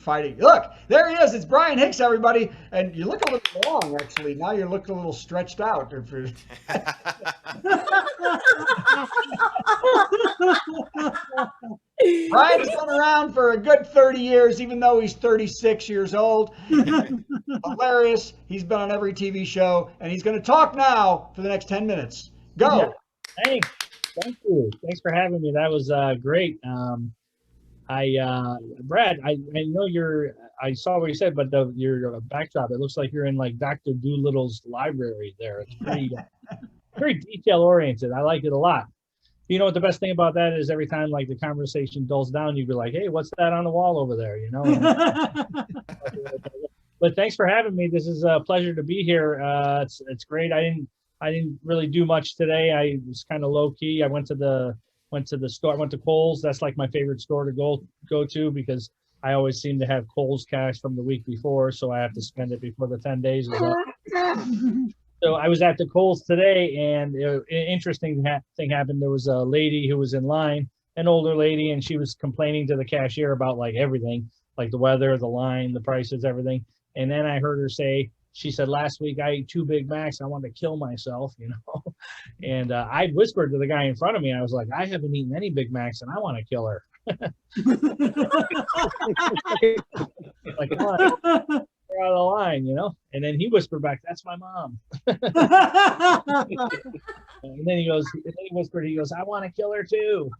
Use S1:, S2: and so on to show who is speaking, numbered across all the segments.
S1: fighting. Look, there he is. It's Brian Hicks, everybody. And you look a little long, actually. Now you look a little stretched out. Brian's been around for a good 30 years, even though he's 36 years old. Hilarious. He's been on every TV show, and he's going to talk now for the next 10 minutes. Go.
S2: Yeah. Thanks. Thank you. Thanks for having me. That was great. Brad, I know I saw what you said, but your backdrop, it looks like you're in like Dr. Doolittle's library there. It's pretty, very detail oriented. I like it a lot. You know what the best thing about that is? Every time like the conversation dulls down, you'd be like, "Hey, what's that on the wall over there?" You know. But thanks for having me. This is a pleasure to be here. It's great. I didn't really do much today. I was kind of low key. I went to the store. I went to Kohl's. That's like my favorite store to go to because I always seem to have Kohl's cash from the week before, so I have to spend it before the 10 days is up. So I was at the Kohl's today, and an interesting thing happened. There was a lady who was in line, an older lady, and she was complaining to the cashier about like everything, like the weather, the line, the prices, everything. And then I heard her say, she said, "Last week I ate 2 Big Macs. I wanted to kill myself," you know. And I whispered to the guy in front of me. I was like, "I haven't eaten any Big Macs, and I want to kill her." Like, come on, you're out of the line, you know. And then he whispered back, "That's my mom." And then he whispered, "I want to kill her too."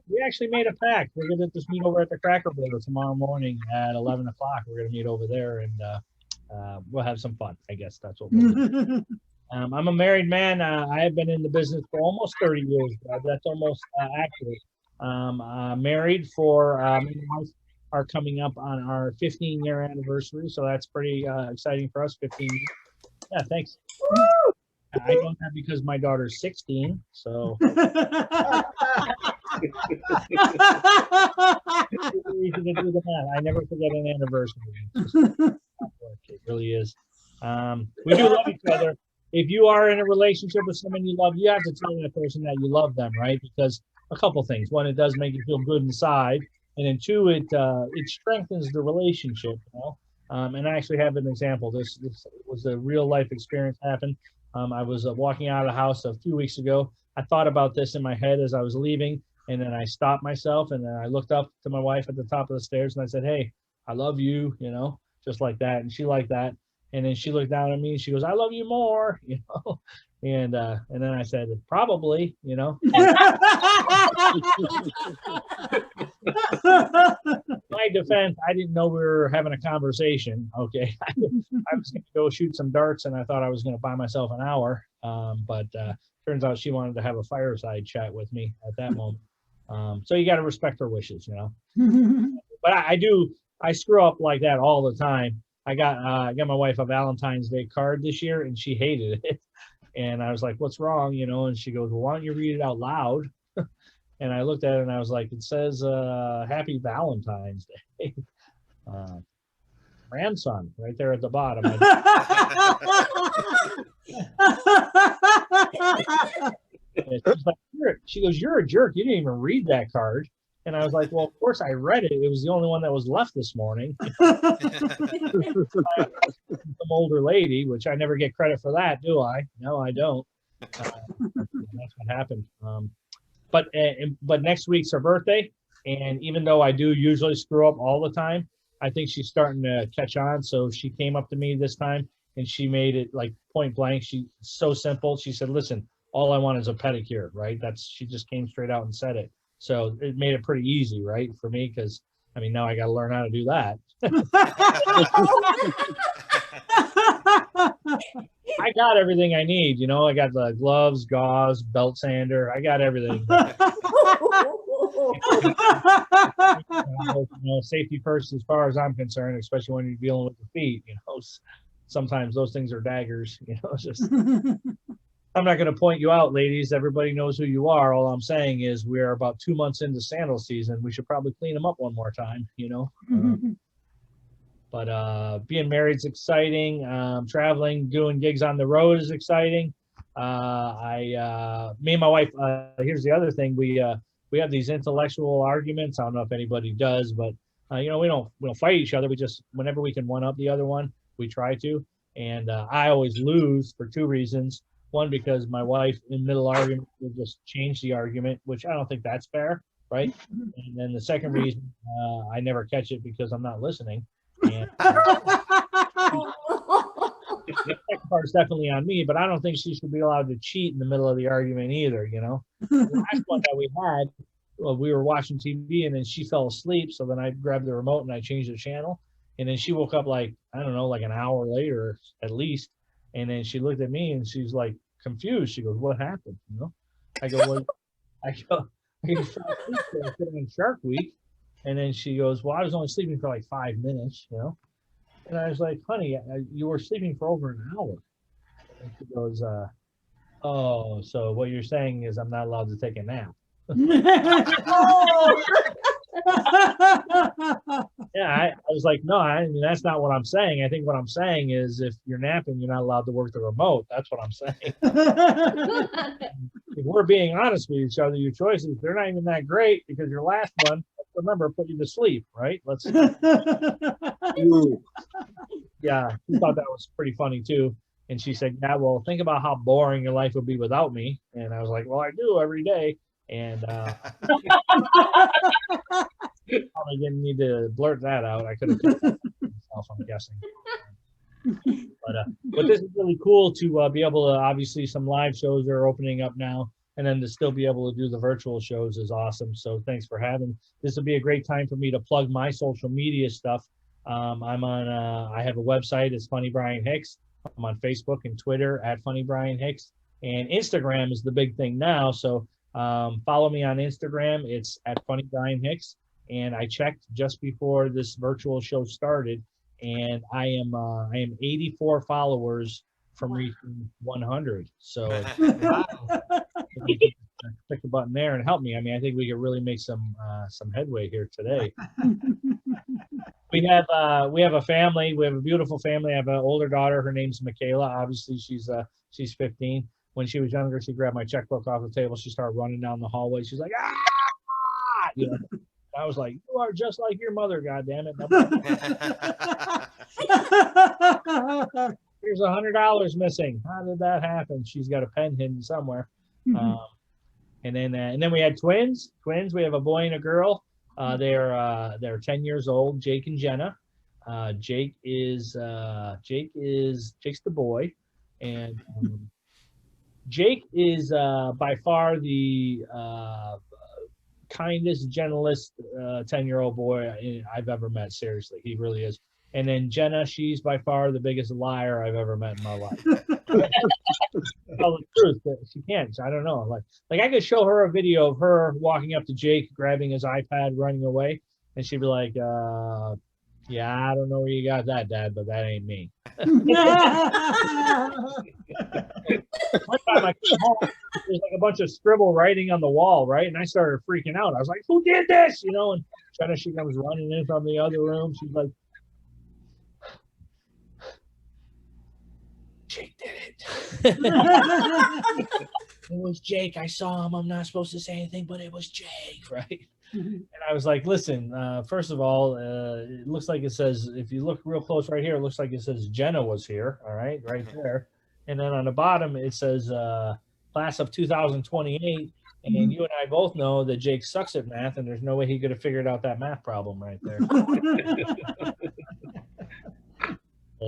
S2: We actually made a pact. We're going to just meet over at the Cracker Barrel tomorrow morning at 11 o'clock. We're going to meet over there, and we'll have some fun. I guess that's what we'll do. I'm a married man. I have been in the business for almost 30 years. That's almost accurate. Married for me and my wife are coming up on our 15-year anniversary, so that's pretty exciting for us. 15 years. Yeah, thanks. I don't have because my daughter's 16, so easy to do the math. I never forget an anniversary. It really is. We do love each other. If you are in a relationship with someone you love, you have to tell that person that you love them, right? Because a couple things. One, it does make you feel good inside, and then two, it strengthens the relationship. You know. And I actually have an example. This was a real life experience happened. I was walking out of the house a few weeks ago. I thought about this in my head as I was leaving, and then I stopped myself, and then I looked up to my wife at the top of the stairs, and I said, "Hey, I love you," you know, just like that. And she liked that. And then she looked down at me and she goes, "I love you more," you know. And then I said, "Probably," you know. My defense, I didn't know we were having a conversation. Okay. I was going to go shoot some darts, and I thought I was going to buy myself an hour. But turns out she wanted to have a fireside chat with me at that moment. So you got to respect her wishes, you know. But I screw up like that all the time. I got my wife a Valentine's Day card this year, and she hated it. And I was like, "What's wrong?" You know, and she goes, "Well, why don't you read it out loud?" And I looked at it and I was like, "It says Happy Valentine's Day." Grandson right there at the bottom. She goes, "You're a jerk. You didn't even read that card." And I was like, "Well, of course I read it. It was the only one that was left this morning." Some older lady, which I never get credit for that, do I? No, I don't. That's what happened. But next week's her birthday, and even though I do usually screw up all the time, I think she's starting to catch on. So she came up to me this time, and she made it like point blank. She's so simple. She said, "Listen, all I want is a pedicure," right? She just came straight out and said it. So it made it pretty easy, right, for me, because I mean now I got to learn how to do that. I got everything I need, you know. I got the gloves, gauze, belt sander. I got everything. You know, safety first as far as I'm concerned, especially when you're dealing with the feet. You know, sometimes those things are daggers. You know, it's just. I'm not going to point you out, ladies. Everybody knows who you are. All I'm saying is we are about 2 months into sandal season. We should probably clean them up one more time, you know. But being married is exciting. Traveling, doing gigs on the road is exciting. Me and my wife. Here's the other thing. we have these intellectual arguments. I don't know if anybody does, but you know, we don't fight each other. We just, whenever we can one up the other one, we try to. And I always lose for two reasons. One, because my wife in middle argument will just change the argument, which I don't think that's fair, right? And then the second reason, I never catch it because I'm not listening. And the second part is definitely on me, but I don't think she should be allowed to cheat in the middle of the argument either, you know? The last one that we had, well, we were watching TV and then she fell asleep. So then I grabbed the remote and I changed the channel. And then she woke up like, I don't know, like an hour later at least. And then she looked at me and she's like confused. She goes, "What happened?" You know? I go, "Well, I fell asleep on Shark Week." And then she goes, "Well, I was only sleeping for like 5 minutes, you know?" And I was like, "Honey, you were sleeping for over an hour." And she goes, "Oh, so what you're saying is I'm not allowed to take a nap." Yeah, I was like, "No, I mean, that's not what I'm saying. I think what I'm saying is if you're napping, you're not allowed to work the remote. That's what I'm saying." If we're being honest with each other, your choices, they're not even that great because your last one, remember, put you to sleep, right? Let's. Yeah, she thought that was pretty funny too. And she said, "Yeah, well, think about how boring your life would be without me." And I was like, "Well, I do every day." And probably didn't need to blurt that out. I could have kept that myself, I'm guessing. But this is really cool to be able to, obviously some live shows are opening up now, and then to still be able to do the virtual shows is awesome. So thanks for having. This will be a great time for me to plug my social media stuff. I'm on. I have a website. It's Funny Brian Hicks. I'm on Facebook and Twitter at Funny Brian Hicks, and Instagram is the big thing now. So follow me on Instagram. It's at Funny Brian Hicks. And I checked just before this virtual show started, and I am 84 followers from reaching 100. So click the button there and help me. I mean, I think we could really make some headway here today. We have a family. We have a beautiful family. I have an older daughter. Her name's Michaela. Obviously, she's 15. When she was younger, she grabbed my checkbook off the table. She started running down the hallway. She's like, "Ah!" You know. I was like, "You are just like your mother, goddammit." Here's $100 missing. How did that happen? She's got a pen hidden somewhere. And then we had twins. We have a boy and a girl. They're 10 years old, Jake and Jenna. Jake's the boy, and Jake is by far the kindest, gentlest 10-year-old boy I've ever met. Seriously, he really is. And then Jenna, she's by far the biggest liar I've ever met in my life. Tell the truth, but she can't. I don't know. Like I could show her a video of her walking up to Jake, grabbing his iPad, running away, and she'd be like, "Yeah, I don't know where you got that, Dad, but that ain't me." One time I came home, there's like a bunch of scribble writing on the wall, right? And I started freaking out. I was like, "Who did this?" You know, and Jenna, she comes running in from the other room. She's like, "Jake did it." It was Jake. I saw him. I'm not supposed to say anything, but it was Jake, right? And I was like, "Listen, first of all, it looks like it says, if you look real close right here, it looks like it says Jenna was here, all right, right there. And then on the bottom, it says class of 2028. And you and I both know that Jake sucks at math, and there's no way he could have figured out that math problem right there."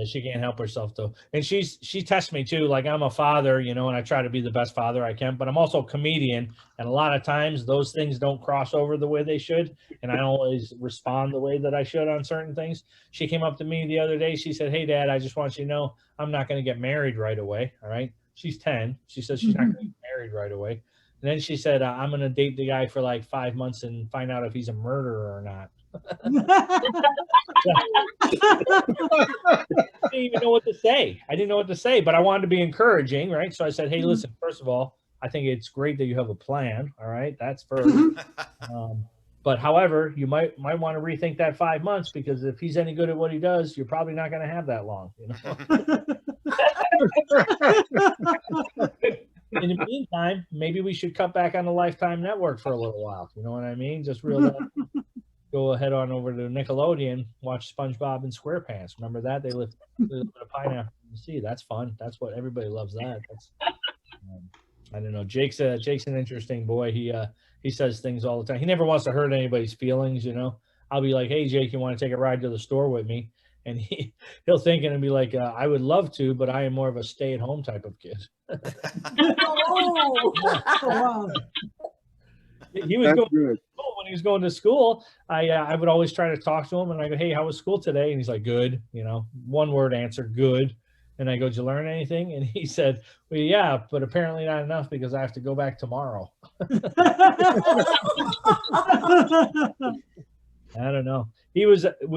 S2: She can't help herself though, and she tests me too. Like, I'm a father, you know, and I try to be the best father I can, but I'm also a comedian, and a lot of times those things don't cross over the way they should, and I don't always respond the way that I should on certain things. She came up to me the other day. She said, "Hey, Dad, I just want you to know I'm not going to get married right away." All right, she's 10. She says she's not going to get married right away, and then she said, "I'm going to date the guy for like 5 months and find out if he's a murderer or not." I didn't even know what to say. But I wanted to be encouraging, right? So I said, "Hey, listen, first of all, I think it's great that you have a plan. All right, that's first. But however, you might want to rethink that 5 months, because if he's any good at what he does, you're probably not going to have that long, you know." in the meantime, maybe we should cut back on the Lifetime Network for a little while. You know what I mean? Just go ahead on over to Nickelodeon, watch SpongeBob and SquarePants. Remember that? They live a pineapple in the sea. That's fun. That's what everybody loves. That. I don't know. Jake's an interesting boy. He says things all the time. He never wants to hurt anybody's feelings. You know. I'll be like, "Hey, Jake, you want to take a ride to the store with me?" And he'll think and be like, "I would love to, but I am more of a stay-at-home type of kid."
S3: Oh, wow.
S2: He was going to school. When he was going to school, I would always try to talk to him, and I go, "Hey, how was school today?" And he's like, "Good." You know, one word answer, "Good." And I go, "Did you learn anything?" And he said, "Well, yeah, but apparently not enough because I have to go back tomorrow." I don't know. We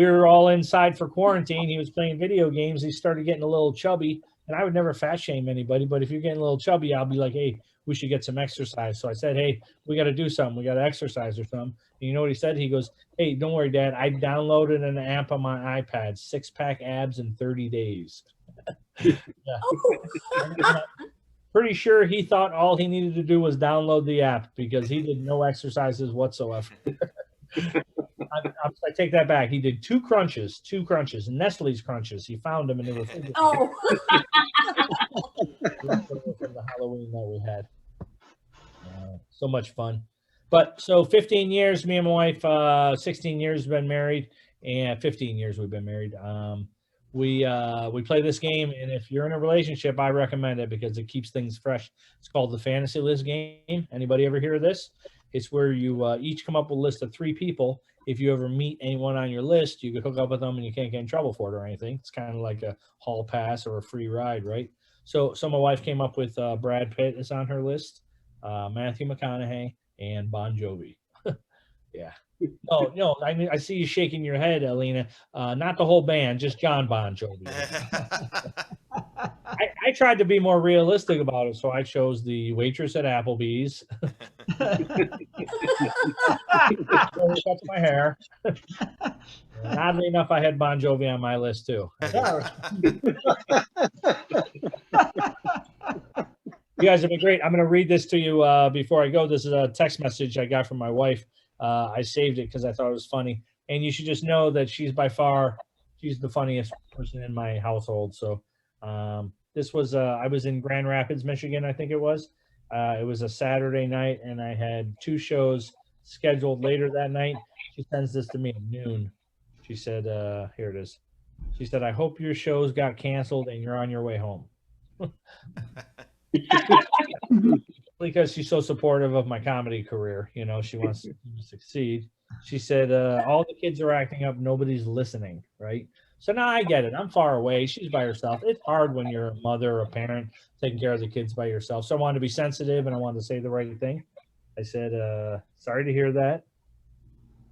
S2: were all inside for quarantine. He was playing video games. He started getting a little chubby, and I would never fat shame anybody, but if you're getting a little chubby, I'll be like, "Hey, we should get some exercise." So I said, "Hey, we got to do something. We got to exercise or something." And you know what he said? He goes, "Hey, don't worry, Dad. I downloaded an app on my iPad, 6-pack abs in 30 days. Pretty sure he thought all he needed to do was download the app because he did no exercises whatsoever. I take that back. He did two crunches, Nestle's crunches. He found them and they were from the Halloween that we had. So much fun. But so 15 years, me and my wife, 16 years been married, and 15 years we've been married. We play this game, and if you're in a relationship, I recommend it because it keeps things fresh. It's called the Fantasy List game. Anybody ever hear of this? It's where you each come up with a list of 3 people. If you ever meet anyone on your list, you could hook up with them and you can't get in trouble for it or anything. It's kind of like a hall pass or a free ride, right? So my wife came up with Brad Pitt is on her list, Matthew McConaughey, and Bon Jovi. Yeah. No, I see you shaking your head, Alina. Not the whole band, just John Bon Jovi. I tried to be more realistic about it, so I chose the waitress at Applebee's. That's my hair. And oddly enough, I had Bon Jovi on my list too. You guys have been great. I'm going to read this to you before I go. This is a text message I got from my wife. I saved it because I thought it was funny. And you should just know that she's the funniest person in my household. So this was, I was in Grand Rapids, Michigan, I think it was. It was a Saturday night, and I had 2 shows scheduled later that night. She sends this to me at noon. She said, here it is. She said, "I hope your shows got canceled and you're on your way home." Because she's so supportive of my comedy career. You know, she wants to succeed. She said, "All the kids are acting up. Nobody's listening." Right. So now I get it. I'm far away. She's by herself. It's hard when you're a mother or a parent taking care of the kids by yourself. So I wanted to be sensitive and I wanted to say the right thing. I said, "Sorry to hear that.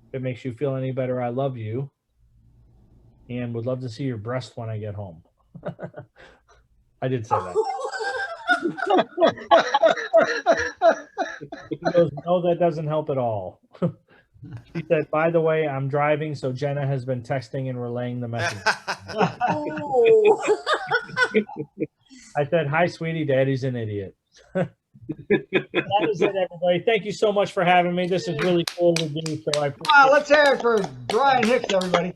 S2: If it makes you feel any better, I love you and would love to see your breast when I get home." I did say that. He goes, "No, that doesn't help at all." She said, "By the way, I'm driving, so Jenna has been texting and relaying the message."
S3: Oh.
S2: I said, "Hi, sweetie, Daddy's an idiot." That is it, everybody. Thank you so much for having me. This is really cool to do. So
S1: Wow, let's hear it for Brian Hicks, everybody.